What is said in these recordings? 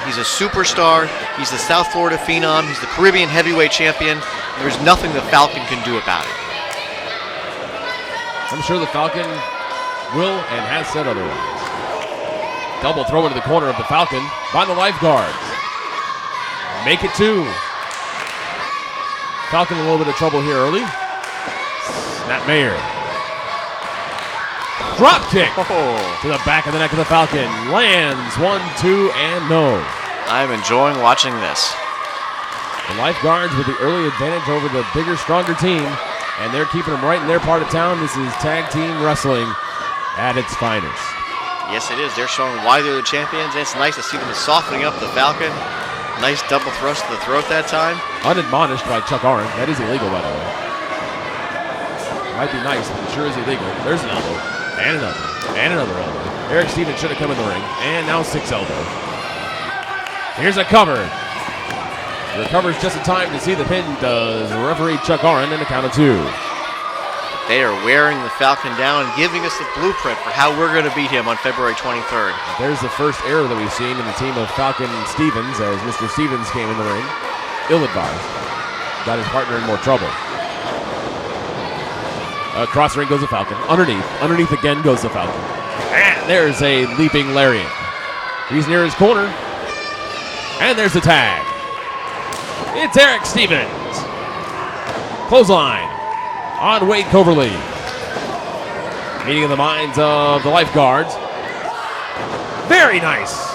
He's a superstar. He's the South Florida phenom. He's the Caribbean heavyweight champion. There's nothing the Falcon can do about it. I'm sure the Falcon will and has said otherwise. Double throw into the corner of the Falcon by the Lifeguards. Make it 2. Falcon in a little bit of trouble here early. Snap Mayer. Drop kick to the back of the neck of the Falcon. Lands 1, 2, and no. I'm enjoying watching this. The Lifeguards with the early advantage over the bigger, stronger team, and they're keeping them right in their part of town. This is tag team wrestling at its finest. Yes, it is. They're showing why they're the champions, and it's nice to see them softening up the Falcon. Nice double thrust to the throat that time. Unadmonished by Chuck Aaron. That is illegal, by the way. Might be nice, but it sure is illegal. There's an elbow. And another. And another elbow. Erick Stevens should have come in the ring. And now 6 elbow. Here's a cover. Recovers just in time to see the pin. Does referee Chuck Aaron in the count of 2. They are wearing the Falcon down and giving us the blueprint for how we're going to beat him on February 23rd. There's the first error that we've seen in the team of Falcon Stevens as Mr. Stevens came in the ring. Ill-advised. Got his partner in more trouble. Across the ring goes the Falcon. Underneath. Underneath again goes the Falcon. And there's a leaping lariat. He's near his corner. And there's the tag. It's Erick Stevens. Clothesline on Wade Coverly. Meeting of the minds of the Lifeguards. Very nice.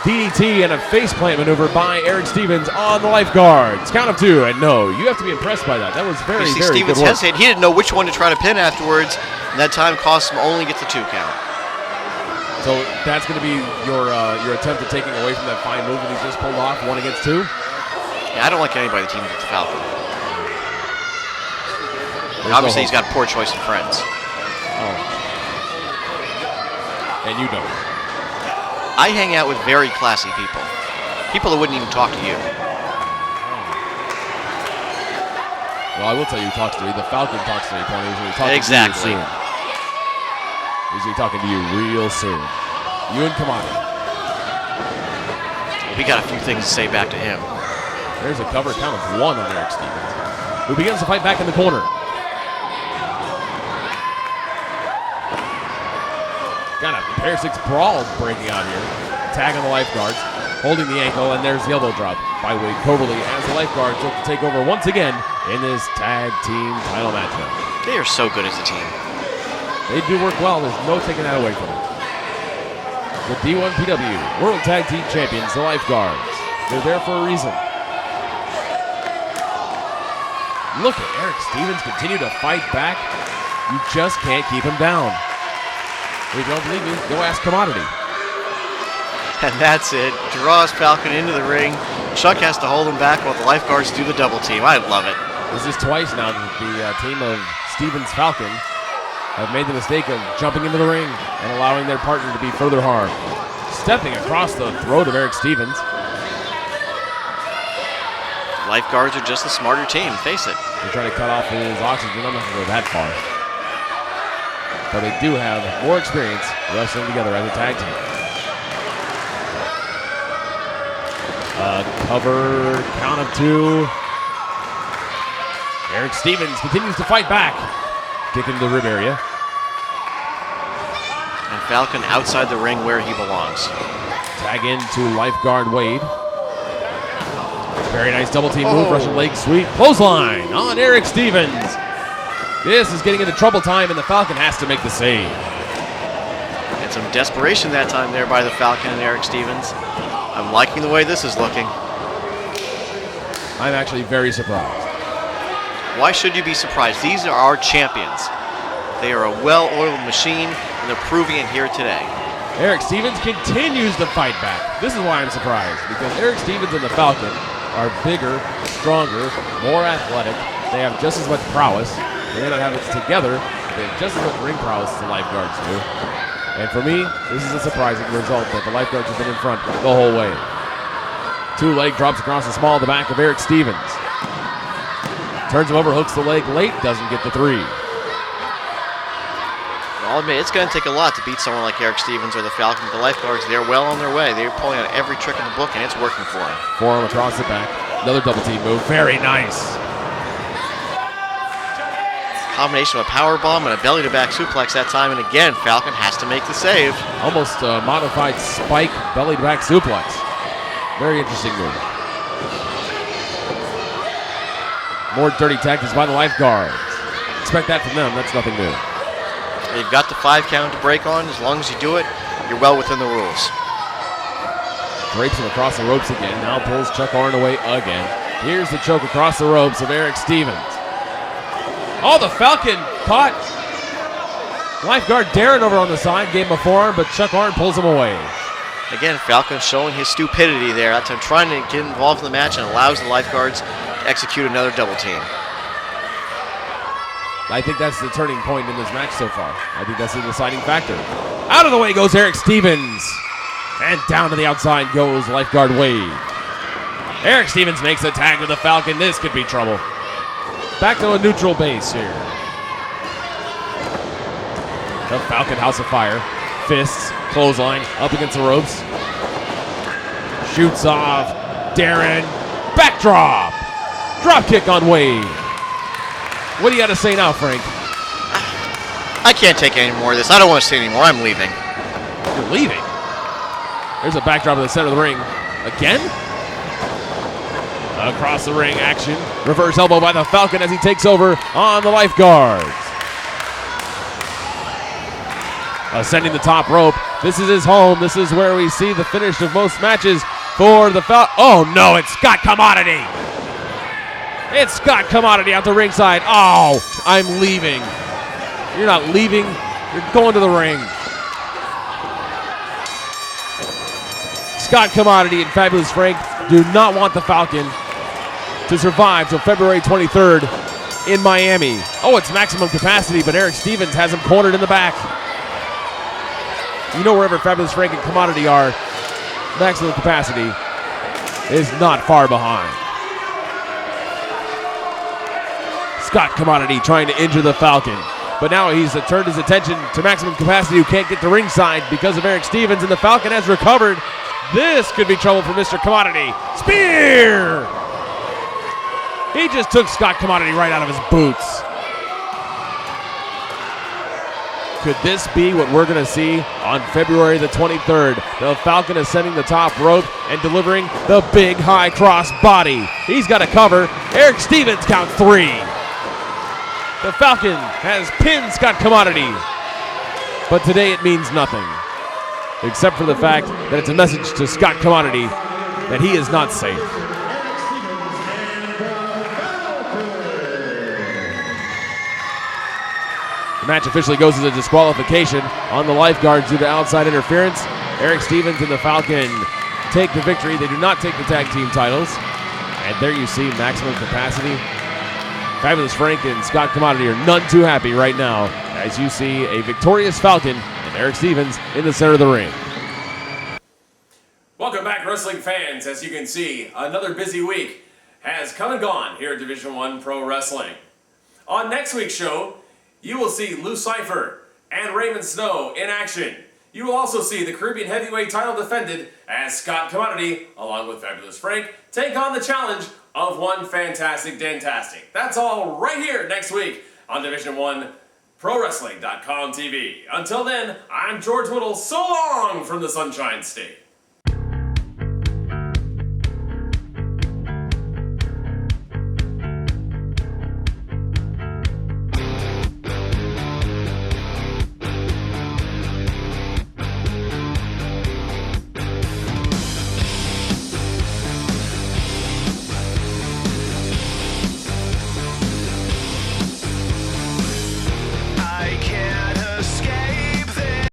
DDT and a faceplant maneuver by Erick Stevens on the Lifeguards. Count of 2, and no. You have to be impressed by that. That was very, very Stevens good work. hesitated. He didn't know which one to try to pin afterwards, and that time cost him only get the 2 count. So that's going to be your attempt at taking away from that fine move that he just pulled off, 1 against 2? Yeah, I don't like anybody teaming with the Falcon. Obviously, he's got poor choice of friends. Oh. And you don't. I hang out with very classy people. People that wouldn't even talk to you. Well, I will tell you who talks to me. The Falcon talks to me, Tony. He's talking Exactly. to you soon. He's going to be talking to you real soon. You and Kamada. We got a few things to say back to him. There's a cover count of 1 on Erick Stevens, who begins to fight back in the corner. Got a pair 6 brawl breaking out here. Tag on the Lifeguards, holding the ankle, and there's the elbow drop by Wade Coverly as the Lifeguards look to take over once again in this tag team title matchup. They are so good as a team. They do work well. There's no taking that away from them. The D1PW World Tag Team Champions, the Lifeguards. They're there for a reason. Look at Erick Stevens continue to fight back. You just can't keep him down. If you don't believe me, go ask Commodity. And that's it. Draws Falcon into the ring. Chuck has to hold him back while the Lifeguards do the double team. I love it. This is twice now that the team of Stevens Falcon have made the mistake of jumping into the ring and allowing their partner to be further harmed. Stepping across the throat of Erick Stevens. Lifeguards are just the smarter team, face it. They're trying to cut off his oxygen. I'm not going to go that far. But they do have more experience wrestling together as a tag team. Cover, count of 2. Erick Stevens continues to fight back. Kick into the rib area. And Falcon outside the ring where he belongs. Tag into Lifeguard Wade. Very nice double team move, Russian leg sweep. Clothesline on Erick Stevens. This is getting into trouble time, and the Falcon has to make the save. And some desperation that time there by the Falcon and Erick Stevens. I'm liking the way this is looking. I'm actually very surprised. Why should you be surprised? These are our champions. They are a well-oiled machine, and they're proving it here today. Erick Stevens continues to fight back. This is why I'm surprised, because Erick Stevens and the Falcon are bigger, stronger, more athletic. They have just as much prowess. They may not have it together. They have just as much ring prowess as the Lifeguards do. And for me, this is a surprising result that the Lifeguards have been in front the whole way. 2 leg drops across the small of the back of Erick Stevens. Turns him over, hooks the leg late, doesn't get the 3. I'll admit, it's going to take a lot to beat someone like Erick Stevens or the Falcon. The Lifeguards, they're well on their way. They're pulling out every trick in the book, and it's working for them. Forearm across the back. Another double team move. Very nice. Combination of a power bomb and a belly-to-back suplex that time, and again, Falcon has to make the save. Almost a modified spike belly-to-back suplex. Very interesting move. More dirty tactics by the Lifeguards. Expect that from them. That's nothing new. You've got the 5 count to break on. As long as you do it, you're well within the rules. Drapes him across the ropes again. Now pulls Chuck Arn away again. Here's the choke across the ropes of Erick Stevens. Oh, the Falcon caught Lifeguard Darren over on the side. Gave him a forearm, but Chuck Arn pulls him away. Again, Falcon showing his stupidity there. That's him trying to get involved in the match and allows the Lifeguards to execute another double team. I think that's the turning point in this match so far. I think that's the deciding factor. Out of the way goes Erick Stevens. And down to the outside goes Lifeguard Wade. Erick Stevens makes a tag with the Falcon. This could be trouble. Back to a neutral base here. The Falcon House of Fire. Fists, clothesline, up against the ropes. Shoots off. Darren. Backdrop. Drop kick on Wade. What do you got to say now, Frank? I can't take any more of this. I don't want to see any more. I'm leaving. You're leaving? There's a backdrop in the center of the ring. Again? Across the ring action. Reverse elbow by the Falcon as he takes over on the Lifeguards. Ascending the top rope. This is his home. This is where we see the finish of most matches for the Falcon. Oh no, it's Scott Commodity. It's Scott Commodity out the ringside. Oh, I'm leaving. You're not leaving. You're going to the ring. Scott Commodity and Fabulous Frank do not want the Falcon to survive till February 23rd in Miami. Oh, it's maximum capacity, but Erick Stevens has him cornered in the back. You know, wherever Fabulous Frank and Commodity are, maximum capacity is not far behind. Scott Commodity trying to injure the Falcon. But now he's turned his attention to maximum capacity, who can't get to ringside because of Erick Stevens, and the Falcon has recovered. This could be trouble for Mr. Commodity. Spear! He just took Scott Commodity right out of his boots. Could this be what we're going to see on February the 23rd? The Falcon ascending the top rope and delivering the big high cross body. He's got a cover. Erick Stevens count 3. The Falcon has pinned Scott Commodity. But today it means nothing, except for the fact that it's a message to Scott Commodity that he is not safe. The match officially goes as a disqualification on the Lifeguards due to outside interference. Erick Stevens and the Falcon take the victory. They do not take the tag team titles. And there you see maximum capacity. Fabulous Frank and Scott Commodity are none too happy right now as you see a victorious Falcon and Erick Stevens in the center of the ring. Welcome back, wrestling fans. As you can see, another busy week has come and gone here at Division I Pro Wrestling. On next week's show, you will see Lou Cypher and Raymond Snow in action. You will also see the Caribbean Heavyweight title defended as Scott Commodity, along with Fabulous Frank, take on the challenge of one fantastic Dantastic. That's all right here next week on Division I ProWrestling.com TV. Until then, I'm George Whittle. So long from the Sunshine State.